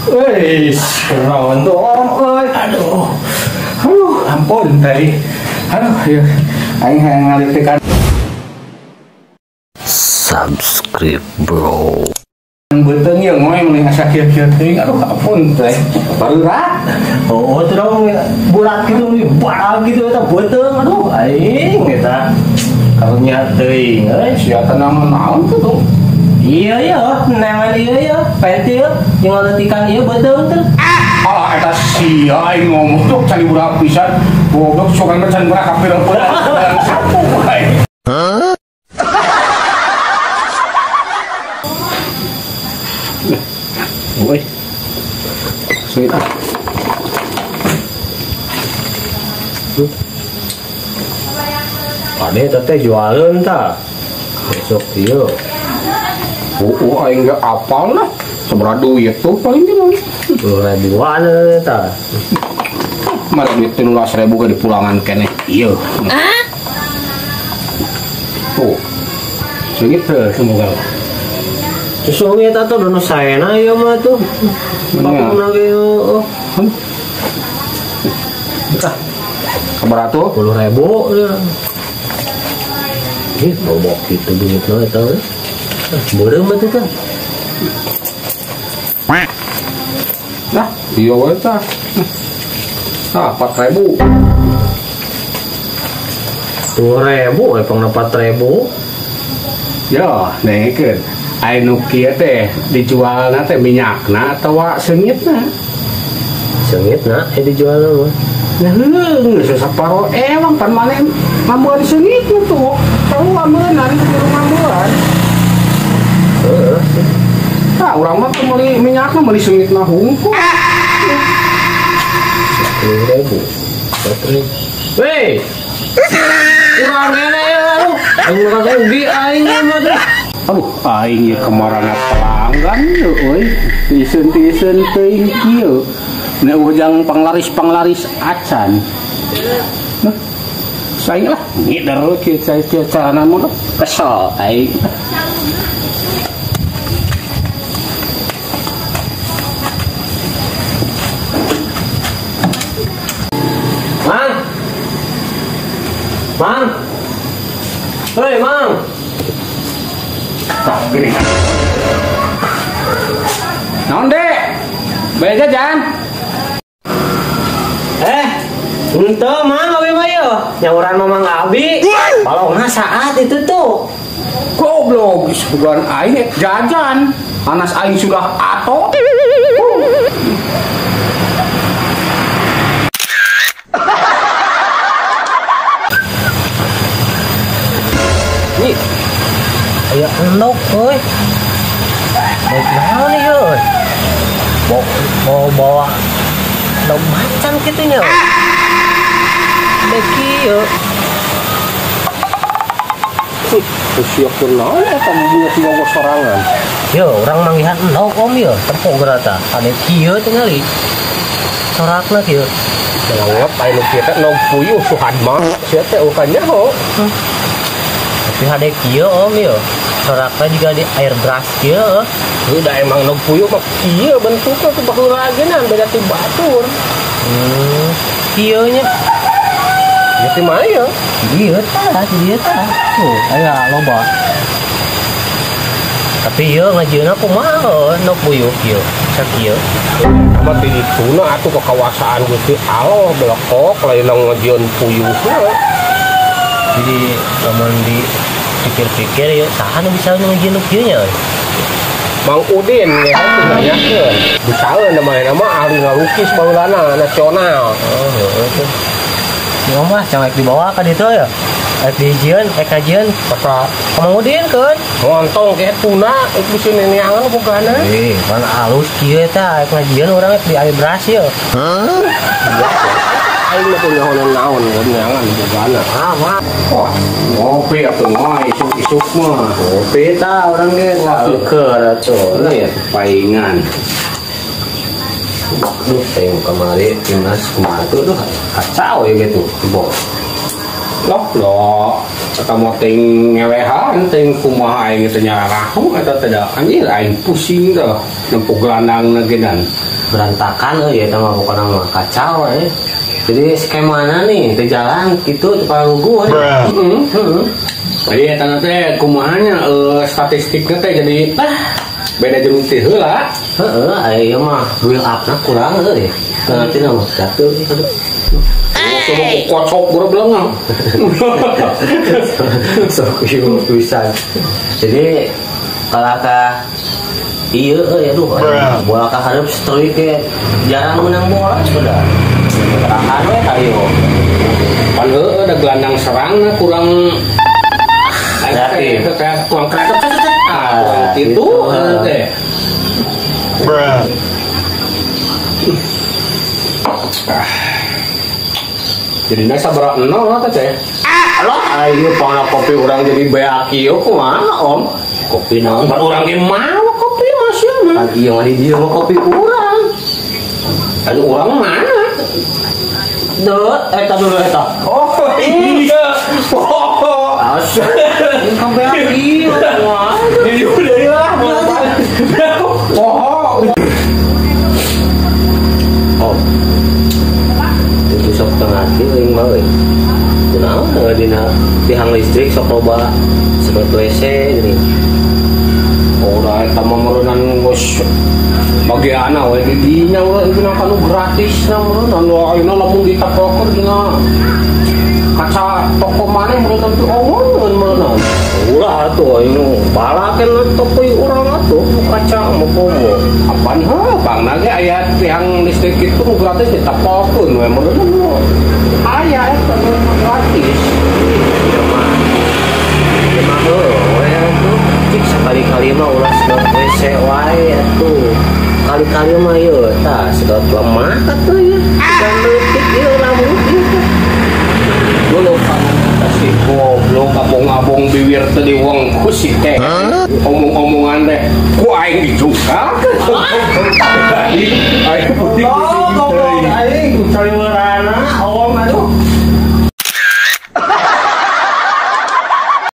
Wih, keren tuh orang, oi. Aduh, ampun tadi. Aduh, ya, aing ngalitikan. Subscribe bro. Beteng ya ngoy mending sakit-sakit teuing. Aduh, ampun teh. Berat. Oh, terus bulat gitu nih, baral gitu eta beteng. Aduh, aing eta karunya teuing. Sia tenang naon tuh. Iya ya, nangan iya ya, pentil yang ngaletikan iya beteng tuh. Ah, eta sia aing ngomong tuh cari budak pisan. Goblok sok kan can budak kapir-kapir. Sapu bae. Hah? Woi. Sweet ah. Ade teh jualan ta. Besok ieu. Aing gak apal lah. Seberapa duit tuh paling gimana? 10.000-an ta. Malah duit 13.000 ke di pulangan kene. Iya. Tuh. Segitu semoga. Susungi eta tuh dono saena ieu mah tuh. Bakuna ge oh. Kabar atuh? 10.000 ya. Ih, bobok gitu duitna eta. Beureum mah teh kan. Nah, iya wae tah. Nah, 4.000. 10.000 pang 4.000. Ya, nengekeun. Anu kieu teh dijualna teh minyakna atawa seungitna? Seungitna dijualna mah. Nah, saparo emang pan maneh ngambeun seungitna tuh. Tahu ameunna di rumah Heeh. Nah, urang mah teu meuli minyakna meuli seungitna hungkul. 10.000. Weh. Urang kene ya aduh. Aing mah rugi aing mah teh. Aduh, aing ieu kemarana pelanggan euy. Tisen-tisen teuing kieu. Na ujang panglaris acan. Nah, saya lah ngider kieu carana mah kesel aing. Mang. Hei, Mang. Tak gini. Naon, Dek? Bae jajan. Henteu Mang abi mah yeuh. Nyauran Mamang Abi. Balongna saat itu tuh. Goblok, bukan aing jajan. Anas aing sudah ato. Nih. Aya endok euy. Baik naon nih euy. Bawa endok macan kitu nya. Deki yeuh. Siap kenal eta buat ngomong sorangan. Yo, orang manggihan endok om yo, tepung gerata. Ade kieu teh ngali. Sorakna kieu. Ngelap aing kieu teh nu puyuh suhan mah. Sia teh ukanya ho. Tapi hade kieu om yo. Sorakna juga di air beras kieu. Udah emang nu puyuh mah kieu bentukna teh baheula ageuna beda ti batur. Kieu nya. Ya ti mah ya. Dieu tah. Tuh, aya loba. Tapi ieu ngajieuna kumaha nu puyuh kieu. Sakieu. Mah ti dituna atuh kekawasaan Gusti Allah belokok lain ngajieun puyuh. Jadi lamun dipikir-pikir ya saha nu bisa ngajieun kieu nya. Mang Udin ya nanyakeun. Bisaeun nama ahli ngalukis baheulana nasional. Oh, heuh. Ini mah cangek dibawa ka ditu ya. Dijieun, kajian Kata Mang Udin kan. ngontong ke tuna itu bisa neneangan bogana. Kan alus kieu tah kajian urang di air beras ya. Aing mah punya naon neneangan bogana. Mah. Wah, ngopi atuh mah isuk mah. Ngopi tah urang ge keur atuh. Lihat paingan. Duh, tengok kemari timnas kemarin tuh kacau ya gitu, bos. Loh, kamu ting ngelehan, ting kumaha aing teh nyarahong eta teh da anjir aing pusing dah nempuh gelandang nagenan. Berantakan ya eta mah bukan mah kacau Jadi skemana nih teh jalan gitu teh palugu Jadi eta teh kumahanya statistiknya teh jadi beda jeung teh heula. Heeh, aya mah build up-na kurang euy. Nanti mah jatuh Coba kocok buru belengang. Sok ieu bisa. Jadi kalau iya aduh bola ka hareup story ke jarang menang bola sudah. Terakhir we ayo. Pan ada gelandang serangna kurang kreatif. Kurang kreatif. Itu teh. Jadi nasa berat nol lah teh. Lah ayo pangna kopi urang jadi beak ieu kumaha om? Kopi naon? Ban urang ge mau kopi masih mah. Kan ieu mah di dieu mah kopi urang. Anu urang mana? Deuh, eta dulu eta. Oh iya. Oh. Asa. Ini kan beak ieu kumaha? Ieu deui lah. Oh. Oh. Itu sok tengah ieu aing mah euy. Kunaon dina tiang listrik sok loba sebet WC gini. Oh da eta mah meureunnan geus bagianna we di dinya we dina kanu gratis na meureunnan ayeuna lamun ditaprokeun dina kaca toko maneh meureunnan teh omongkeun meureunnan. Ulah atuh anu balakeun toko urang atuh kaca mah komo. Apaan heuh bangna ge aya tiang listrik kitu nu gratis ditaprokeun we meureunnan. Aya eta nu gratis. Emang we atuh cik sekali-kali mah ulah sedot WC wae atuh. Kali-kali mah ieu tah sedot lemah atuh ya. Dan leutik ieu lamun ieu. Dulu kasih goblok abong-abong bibir teh diwengkus si teh. Omong-omongan teh ku aing dicuka. Aing putih. Aing cari